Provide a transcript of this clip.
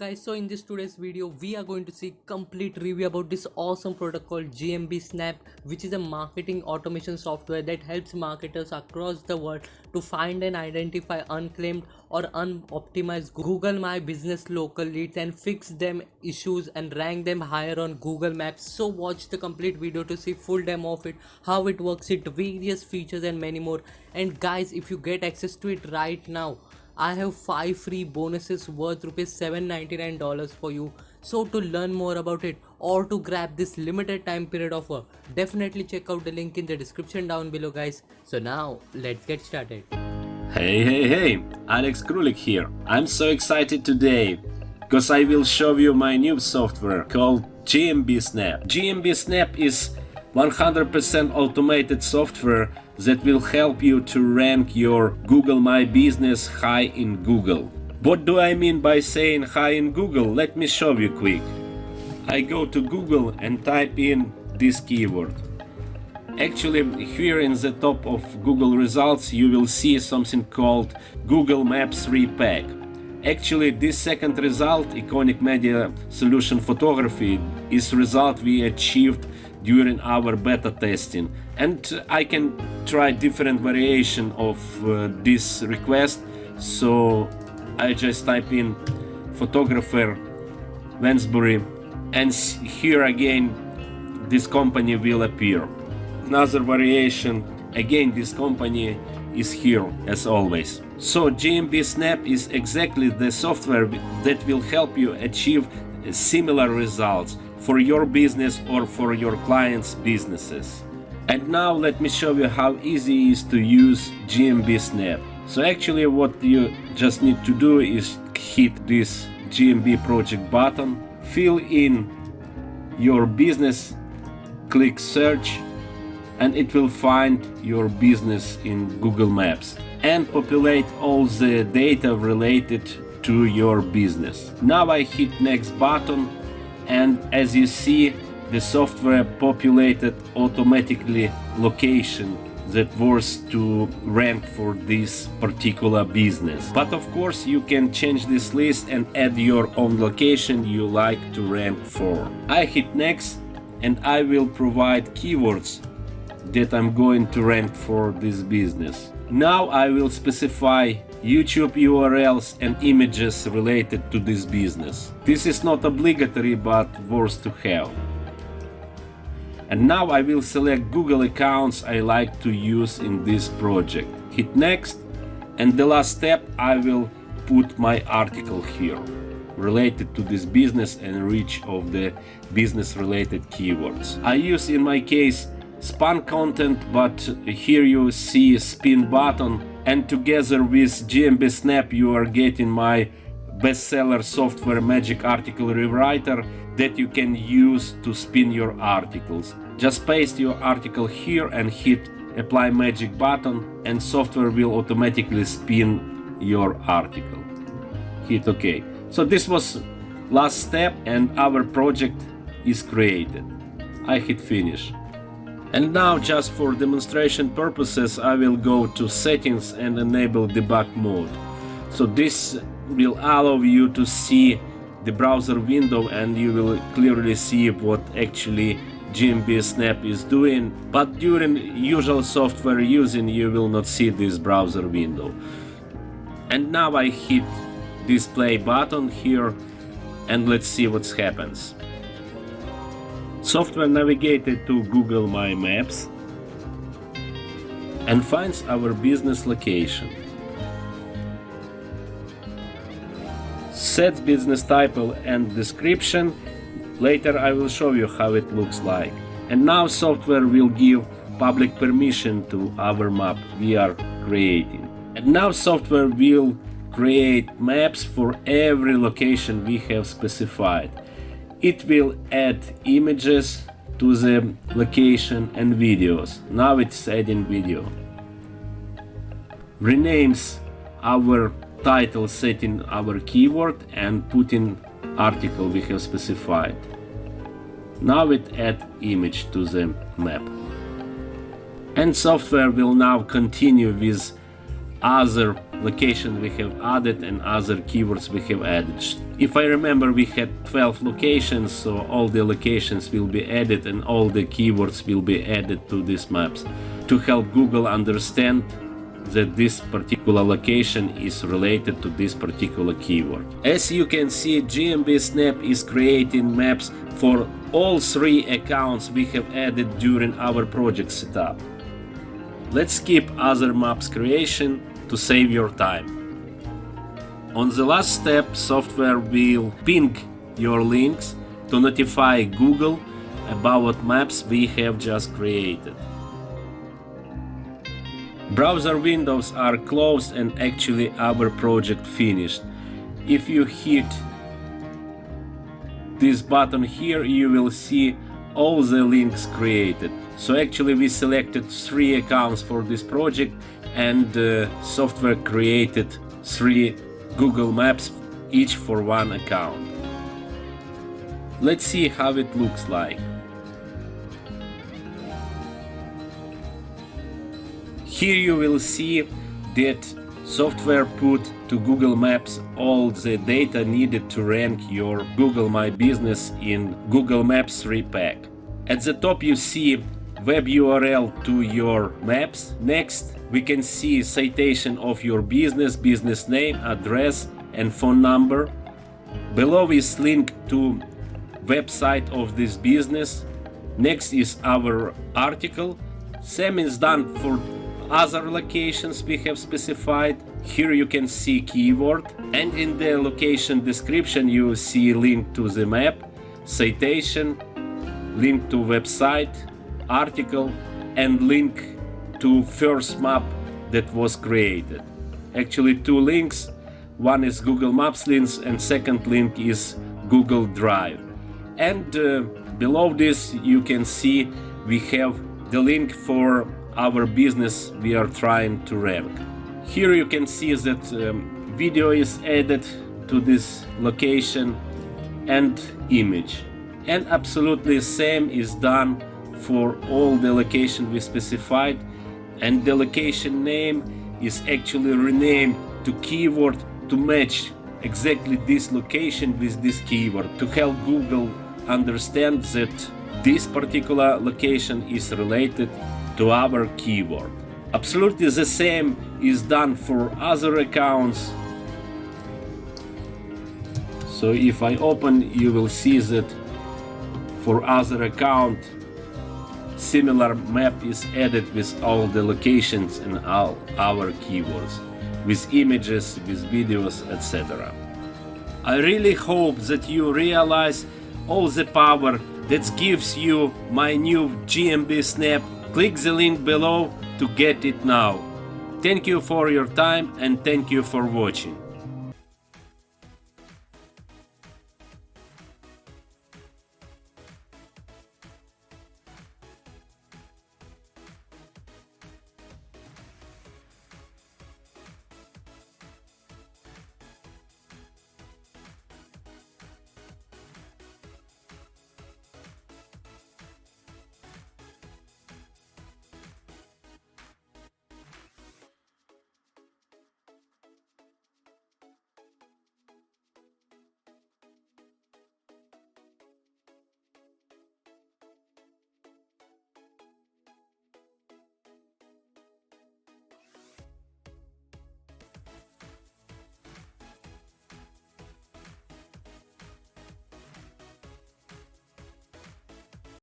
guys, so in this today's video we are going to see complete review about this awesome product called GMB Snap, which is a marketing automation software that helps marketers across the world to find and identify unclaimed or unoptimized Google My Business local leads and fix them issues and rank them higher on Google Maps. So watch the complete video to see full demo of it, how it works, its various features and many more. And guys, if you get access to it right now, I have 5 free bonuses worth $799 for you. So to learn more about it or to grab this limited time period offer, definitely check out the link in the description down below, guys. So now let's get started. Hey, Alex Krulik here. I'm so excited today because I will show you my new software called GMB Snap. GMB Snap is 100% automated software that will help you to rank your Google My Business high in Google. What do I mean by saying high in Google? Let me show you quick. I go to Google and type in this keyword. Actually, here in the top of Google results you will see something called Google Maps repack. Actually, this second result, Iconic Media Solution Photography, is result we achieved during our beta testing, and I can try different variation of this request. So I just type in photographer Wensbury, and here again this company will appear. Another variation, again this company is here as always. So GMB Snap is exactly the software that will help you achieve similar results for your business or for your clients' businesses. And now let me show you how easy it is to use GMB Snap. So actually what you just need to do is hit this GMB project button, fill in your business, click search, and it will find your business in Google Maps and populate all the data related to your business. Now I hit next button, and as you see, the software populated automatically location that was to rank for this particular business. But of course you can change this list and add your own location you like to rank for. I hit next and I will provide keywords that I'm going to rank for this business. Now I will specify YouTube URLs and images related to this business. This is not obligatory but worth to have. And now I will select Google accounts I like to use in this project. Hit next, and the last step, I will put my article here related to this business and reach of the business related keywords. I use in my case span content, but here you see spin button, and together with GMB Snap you are getting my bestseller software Magic Article Rewriter that you can use to spin your articles. Just paste your article here and hit apply magic button, and software will automatically spin your article. Hit OK. So this was last step and our project is created. I hit finish. And now, just for demonstration purposes, I will go to settings and enable debug mode. So this will allow you to see the browser window and you will clearly see what actually GMB Snap is doing, but during usual software using you will not see this browser window. And now I hit this play button here and let's see what happens. Software navigated to Google My Maps and finds our business location. Sets business title and description. Later I will show you how it looks like. And now software will give public permission to our map we are creating. And now software will create maps for every location we have specified. It will add images to the location and videos. Now it's adding video. Renames our title, setting our keyword and putting article we have specified. Now it add image to the map. And software will now continue with other location we have added and other keywords we have added. If I remember, we had 12 locations, so all the locations will be added and all the keywords will be added to these maps to help Google understand that this particular location is related to this particular keyword. As you can see, GMB Snap is creating maps for all 3 accounts we have added during our project setup. Let's skip other maps creation to save your time. On the last step, software will ping your links to notify Google about what maps we have just created. Browser windows are closed and actually our project finished. If you hit this button here, you will see all the links created. So actually we selected 3 accounts for this project and software created 3 Google Maps, each for 1 account. Let's see how it looks like. Here you will see that software put to Google Maps all the data needed to rank your Google My Business in Google Maps 3 pack. At the top you see web URL to your maps. Next we can see citation of your business, business name, address and phone number. Below is link to website of this business. Next is our article. Same is done for other locations we have specified. Here you can see keyword, and in the location description you see link to the map, citation, link to website, article and link to first map that was created. Actually 2 links, one is Google Maps links and second link is Google Drive. And below this you can see we have the link for our business we are trying to rank. Here you can see that video is added to this location and image. And absolutely same is done for all the location we specified, and the location name is actually renamed to keyword to match exactly this location with this keyword to help Google understand that this particular location is related to our keyword. Absolutely the same is done for other accounts. So if I open, you will see that for other account similar map is added with all the locations and all our keywords, with images, with videos, etc. I really hope that you realize all the power that gives you my new GMB Snap. Click the link below to get it now. Thank you for your time and thank you for watching.